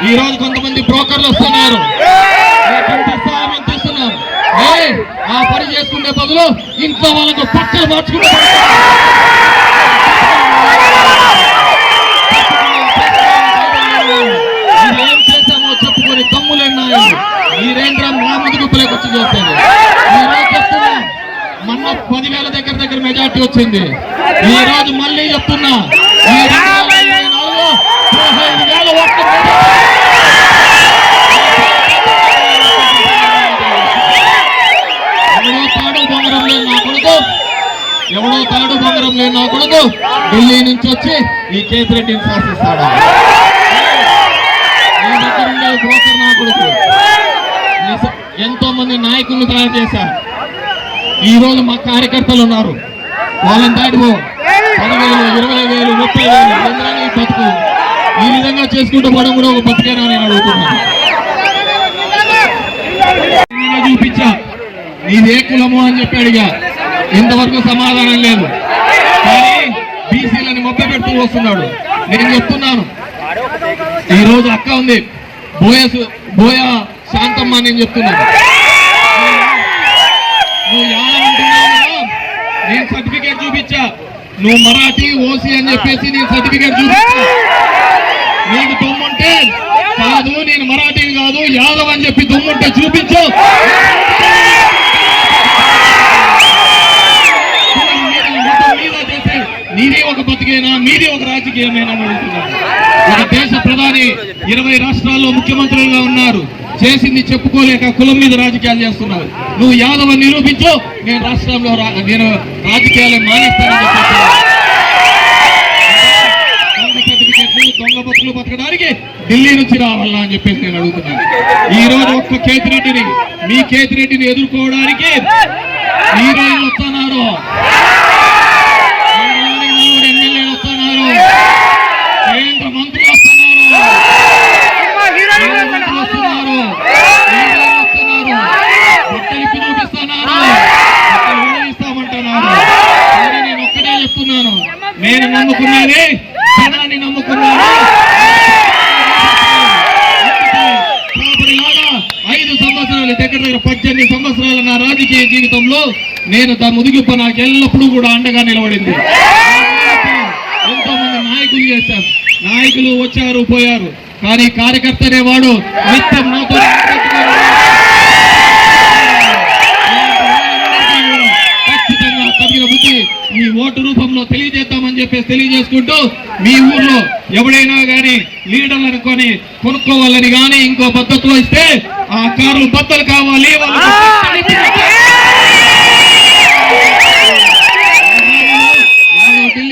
ఈ రోజు కొంతమంది బ్రోకర్లు వస్తున్నారు, ఆ పని చేసుకునే బదులు ఇంట్లో వాళ్ళకు పచ్చలు మార్చుకుంటే ఏం చేశామో చెప్పుకొని తమ్ములేనాయి మీరేంద్ర మా ముదుగుప్పులేకి వచ్చి చేస్తారు. ఈ రోజు చెప్తున్నా, మొన్న 10,000 దగ్గర మెజార్టీ వచ్చింది. ఈ రోజు మళ్ళీ చెప్తున్నా, ఈ 2024 15,000 ఓట్లు. ఎవడో తాడు బొంగరం లేని నా కొడుకు ఢిల్లీ నుంచి వచ్చి ఈ కేతిరెడ్డిని శాసిస్తాడా? నీ దగ్గర ఉండే బ్రోకర్ నా కొడుకు. ఎంతో మంది నాయకులను తయారు చేశారు. ఈ రోజు మా కార్యకర్తలు ఉన్నారు, వాళ్ళని దాటిపో 10,000, 20,000, 30,000 బతుకు ఈ విధంగా చేసుకుంటూ పోవడం కూడా ఒక బతికేనా నేను అడుగుతున్నాను. చూపించా నీదే కులము అని చెప్పి అడిగా, ఇంతవరకు సమాధానం లేదు. కానీ బీసీలని మొక్క పెడుతూ వస్తున్నాడు. నేను చెప్తున్నాను, ఈ రోజు అక్క ఉంది బోయ శాంతమ్మ, నేను చెప్తున్నాను, నువ్వు యాదంటున్నావు, నేను సర్టిఫికేట్ చూపించా. నువ్వు మరాఠీ ఓసీ అని చెప్పేసి నేను సర్టిఫికేట్ చూపించా. నీకు దమ్ముంటే కాదు, నేను మరాఠీని కాదు యాదవ్ అని చెప్పి దమ్ముంటే చూపించు. నీది ఒక బతికేనా, మీది ఒక రాజకీయమేనా అడుగుతున్నాను. ఒక దేశ ప్రధాని 20 రాష్ట్రాల్లో ముఖ్యమంత్రులుగా ఉన్నారు, చేసింది చెప్పుకోలేక కులం మీద రాజకీయాలు చేస్తున్నారు. నువ్వు యాదవ్ నిరూపించు, నేను రాష్ట్రంలో నేను రాజకీయాలు మానేస్తానని చెప్పేసి దొంగ సర్టిఫికెట్లు దొంగ బతుకులు బతకడానికి ఢిల్లీ నుంచి రావాలా అని చెప్పేసి నేను అడుగుతున్నాను. ఈ రోజు ఒక్క కేతిరెడ్డిని, మీ కేతిరెడ్డిని ఎదుర్కోవడానికి హీరోయిన్లు వస్తున్నారు, ఎమ్మెల్యేలు వస్తున్నారు, కేంద్ర మంత్రులు వస్తున్నారు, బట్టలిప్పి చూపిస్తున్నారు, ఇస్తామంటున్నారు. కానీ నేను ఒక్కటే చెప్తున్నాను, నేను నమ్ముకున్నది జనాన్ని నమ్ముకున్నాను. 5 సంవత్సరాలు దగ్గర 18 సంవత్సరాల నా రాజకీయ జీవితంలో నేను ముదిగిప్ప నాకు ఎల్లప్పుడూ కూడా అండగా నిలబడింది. ఎంతో మంది నాయకులు చేశారు, నాయకులు వచ్చారు పోయారు, కానీ కార్యకర్త అనేవాడు నిత్యం నాతో ఖచ్చితంగా తగిన బుద్ధి ఈ ఓటు రూపంలో తెలియజేద్దామని చెప్పేసి తెలియజేసుకుంటూ, మీ ఊర్లో ఎవడైనా కానీ లీడర్లను కొనుక్కోవాలని కానీ ఇంకో పద్ధతిలో ఇస్తే ఆ కార్లు బద్దలు కావాలి, వాళ్ళకి